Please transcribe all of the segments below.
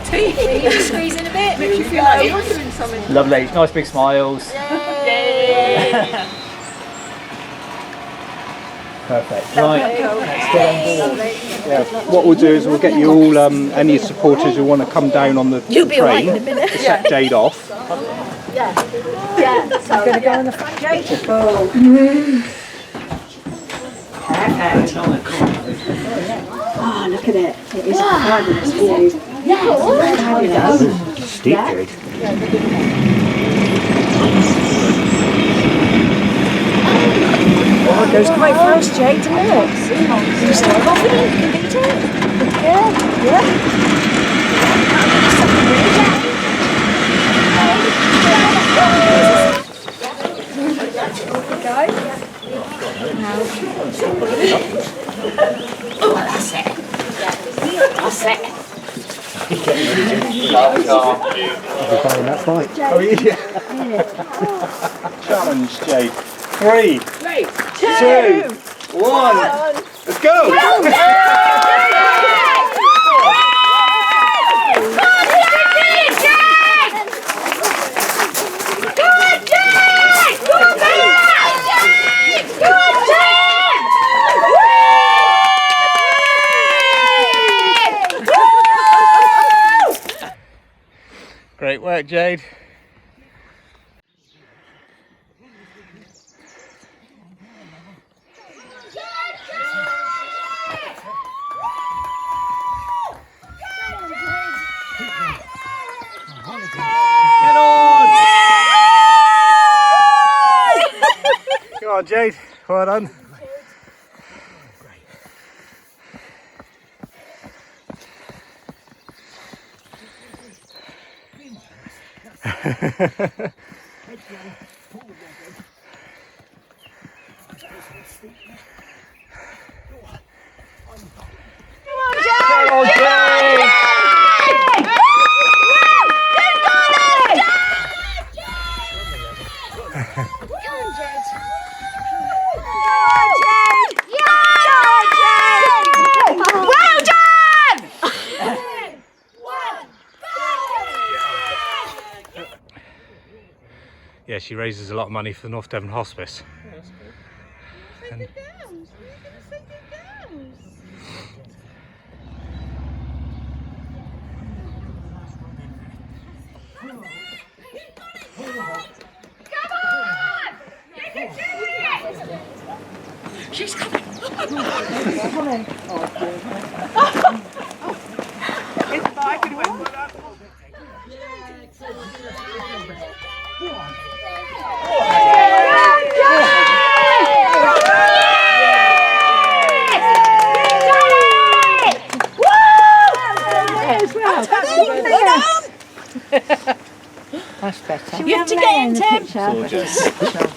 teeth. You just squeeze in a bit. Makes you feel like you're doing something. Lovely, nice big smiles. Yay! Perfect. Right, let's get on board. Yeah. What we'll do is we'll get you all, any supporters who want to come down on the train to set Jade off. Yeah. So I'm going to go on the front gate. Perfect. Oh, look at it. It is a fabulous view. Fabulous. Steep, Jade. Oh, it goes quite fast, Jade, doesn't it? You're so confident you can beat it? Oh, that's it. That's it. That fight. Oh, yeah. Challenge, Jade. 3, 2, 1. Let's go! Great work, Jade. Get on! Come on, Jade. Well done. Yeah, she raises a lot of money for the North Devon Hospice. And She's coming. That's better. You have to get in, Tim.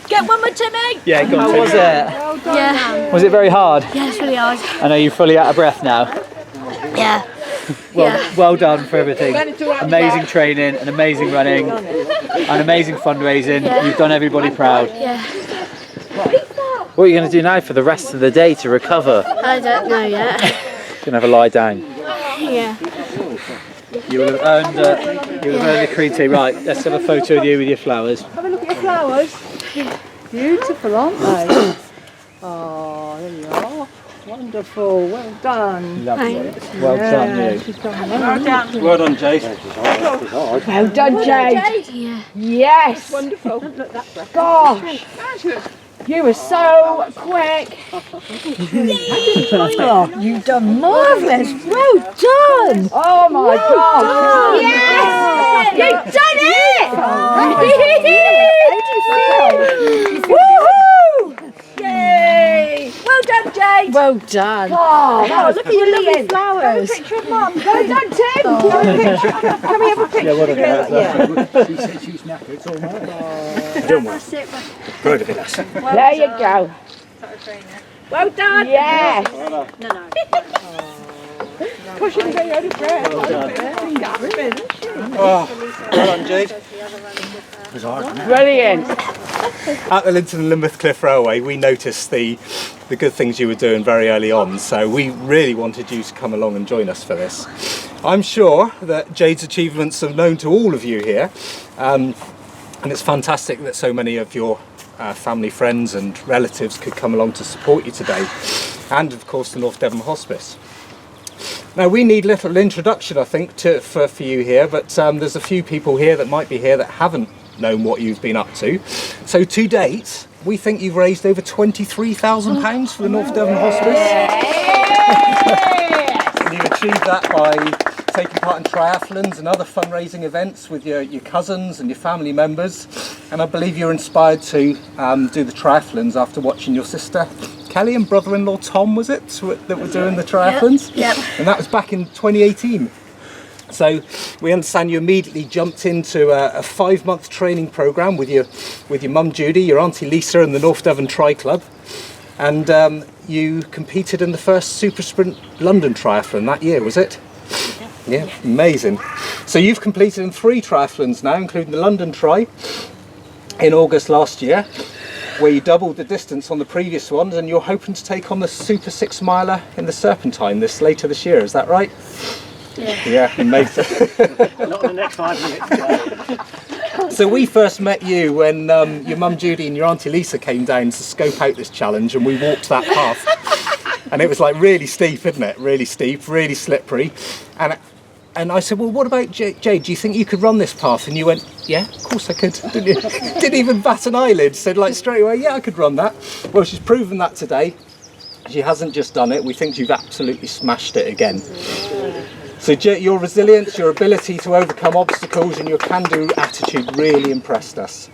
Get one more, Timmy. Yeah, go on. How was it? Yeah, Was it very hard? yeah, it's really hard. I know you're fully out of breath now. Yeah. Well done for everything. Amazing training and amazing running and amazing fundraising. Yeah. You've done everybody proud. Yeah. What are you going to do now for the rest of the day to recover? I don't know yet. You're going to have a lie down. Yeah. You will have earned a cream tea. Right, let's have a photo of you with your flowers. Have a look at your flowers. Beautiful, aren't they? Oh, there you are. Wonderful. Well done. Lovely. Well done, you. She's done well. well done, Jade. Well done, Jade. Yeah. Yes. Wonderful. Gosh. You were so quick. You've done marvellous. Well done. Oh my gosh. Yes! You've done it! How do you feel? Woohoo! Yay! Well done, Jade. Well done. Oh, look at your lovely Brilliant. flowers. Have a picture of Mum. Well done, Tim. Can we have a picture? Yeah, what about She said she's knackered, it's all right. Don't worry. Good of it. There you go. Well done. Yes. No. Pushing me out of breath. Oh, well done, Jade. Brilliant. At the Lynton and Lynmouth Cliff Railway, we noticed the good things you were doing very early on, so we really wanted you to come along and join us for this. I'm sure that Jade's achievements are known to all of you here, and it's fantastic that so many of your family, friends and relatives could come along to support you today, and of course the North Devon Hospice. Now we need a little introduction, I think, for you here, but there's a few people here that might be here that haven't known what you've been up to. So to date, we think you've raised over £23,000 for the North Devon Hospice. And you've achieved that by taking part in triathlons and other fundraising events with your cousins and your family members. And I believe you're inspired to do the triathlons after watching your sister Kelly and brother-in-law Tom, was it, that were doing the triathlons? Yep. And that was back in 2018. So we understand you immediately jumped into a 5-month training programme with your mum Judy, your auntie Lisa and the North Devon Tri Club. And you competed in the first Super Sprint London Triathlon that year, was it? Yeah, amazing. So you've completed in 3 triathlons now, including the London Tri in August last year, where you doubled the distance on the previous ones, and you're hoping to take on the Super 6 miler in the Serpentine later this year, is that right? Yeah, amazing. Not in the next 5 minutes. So we first met you when your mum Judy and your auntie Lisa came down to scope out this challenge, and we walked that path. And it was like really steep, isn't it? Really steep, really slippery. And I said, well, what about Jade? Do you think you could run this path? And you went, yeah, of course I could. Didn't you? Didn't even bat an eyelid. Said like straight away, yeah, I could run that. Well, she's proven that today. She hasn't just done it. We think you've absolutely smashed it again. So your resilience, your ability to overcome obstacles and your can-do attitude really impressed us.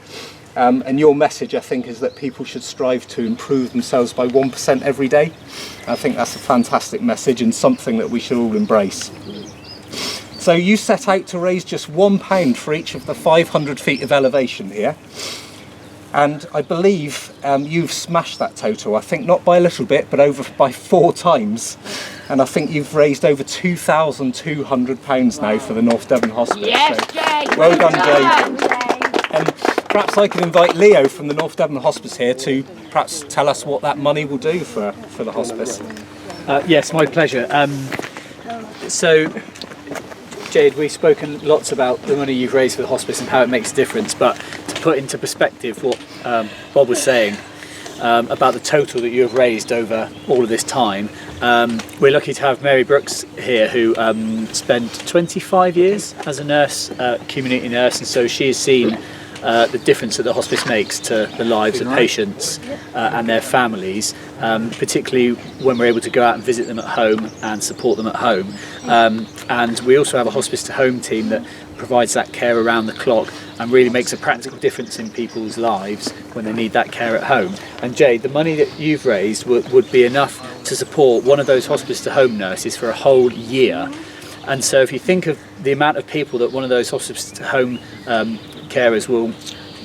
And your message, I think, is that people should strive to improve themselves by 1% every day. I think that's a fantastic message and something that we should all embrace. So you set out to raise just £1 for each of the 500 feet of elevation here. And I believe you've smashed that total. I think not by a little bit, but by 4 times. And I think you've raised over £2,200 now for the North Devon Hospice. Yes, so, Jade! well done, Jade. And perhaps I could invite Leo from the North Devon Hospice here to perhaps tell us what that money will do for the hospice. Yes, my pleasure. So, Jade, we've spoken lots about the money you've raised for the hospice and how it makes a difference, but to put into perspective what Bob was saying about the total that you have raised over all of this time, we're lucky to have Mary Brooks here, who spent 25 years as a nurse, community nurse, and so she has seen the difference that the hospice makes to the lives of patients and their families, particularly when we're able to go out and visit them at home and support them at home. And we also have a hospice to home team that provides that care around the clock and really makes a practical difference in people's lives when they need that care at home. And Jade, the money that you've raised would be enough to support one of those hospice to home nurses for a whole year. And so if you think of the amount of people that one of those hospice to home carers will,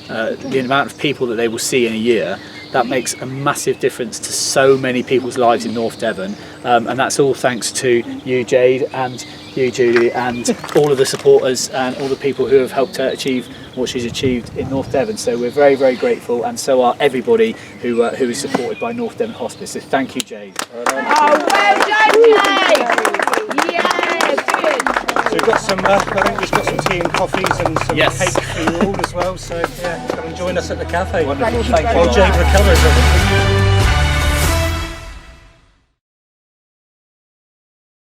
the amount of people that they will see in a year, that makes a massive difference to so many people's lives in North Devon, and that's all thanks to you, Jade, and you, Julie, and all of the supporters and all the people who have helped her achieve what she's achieved in North Devon. So we're very, very grateful, and so are everybody who is supported by North Devon Hospice. So thank you, Jade. Oh, well done, Jade! Yeah, good. So we've got some, I think we've got some tea and coffees and some Yes. cake for you all as well. So yeah, come and join us at the cafe. Wonderful, thank you. While Jade recovers.